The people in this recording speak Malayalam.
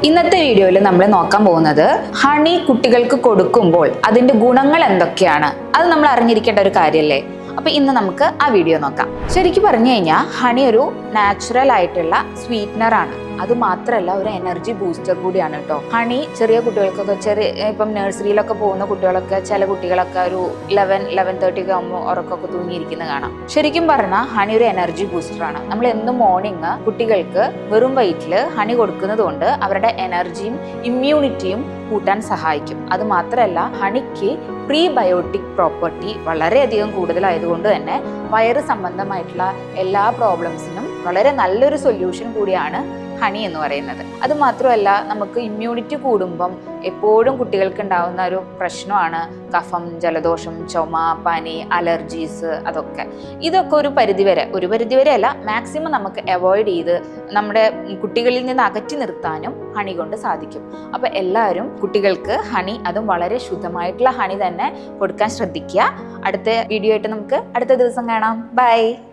ഇന്നത്തെ വീഡിയോയിൽ നമ്മൾ നോക്കാൻ പോകുന്നത് ഹണി കുട്ടികൾക്ക് കൊടുക്കുമ്പോൾ അതിന്റെ ഗുണങ്ങൾ എന്തൊക്കെയാണ്. അത് നമ്മൾ അറിഞ്ഞിരിക്കേണ്ട ഒരു കാര്യമല്ലേ. അപ്പൊ ഇന്ന് നമുക്ക് ആ വീഡിയോ നോക്കാം. ശരിക്കും പറഞ്ഞു കഴിഞ്ഞാൽ ഹണി ഒരു നാച്ചുറൽ ആയിട്ടുള്ള സ്വീറ്റ്നർ ആണ്. അത് മാത്രമല്ല ഒരു എനർജി ബൂസ്റ്റർ കൂടിയാണ് കേട്ടോ. ഹണി ചെറിയ കുട്ടികൾക്കൊക്കെ ഇപ്പം നഴ്സറിയിലൊക്കെ പോകുന്ന കുട്ടികളൊക്കെ ചില കുട്ടികളൊക്കെ ഒരു 11:30 ഒക്കെ ആകുമ്പോൾ ഉറക്കമൊക്കെ തൂങ്ങിയിരിക്കുന്നത് കാണാം. ശരിക്കും പറഞ്ഞാൽ ഹണി ഒരു എനർജി ബൂസ്റ്റർ ആണ്. നമ്മൾ എന്നും മോർണിംഗ് കുട്ടികൾക്ക് വെറും വയറ്റിൽ ഹണി കൊടുക്കുന്നത് കൊണ്ട് അവരുടെ എനർജിയും ഇമ്മ്യൂണിറ്റിയും കൂട്ടാൻ സഹായിക്കും. അത് മാത്രമല്ല ഹണിക്ക് പ്രീബയോട്ടിക് പ്രോപ്പർട്ടി വളരെയധികം കൂടുതലായതുകൊണ്ട് തന്നെ വയറ് സംബന്ധമായിട്ടുള്ള എല്ലാ പ്രോബ്ലംസിനും വളരെ നല്ലൊരു സൊല്യൂഷൻ കൂടിയാണ് ഹണി എന്ന് പറയുന്നത്. അത് മാത്രമല്ല നമുക്ക് ഇമ്മ്യൂണിറ്റി കൂടുമ്പം എപ്പോഴും കുട്ടികൾക്ക് ഉണ്ടാകുന്ന ഒരു പ്രശ്നമാണ് കഫം, ജലദോഷം, ചുമ, പനി, അലർജീസ്. ഇതൊക്കെ ഒരു പരിധിവരെ അല്ല, മാക്സിമം നമുക്ക് അവോയ്ഡ് ചെയ്ത് നമ്മുടെ കുട്ടികളിൽ നിന്ന് അകറ്റി നിർത്താനും ഹണി കൊണ്ട് സാധിക്കും. അപ്പൊ എല്ലാവരും കുട്ടികൾക്ക് ഹണി, അതും വളരെ ശുദ്ധമായിട്ടുള്ള ഹണി തന്നെ കൊടുക്കാൻ ശ്രദ്ധിക്കുക. അടുത്ത വീഡിയോ ആയിട്ട് നമുക്ക് അടുത്ത ദിവസം കാണാം. ബൈ.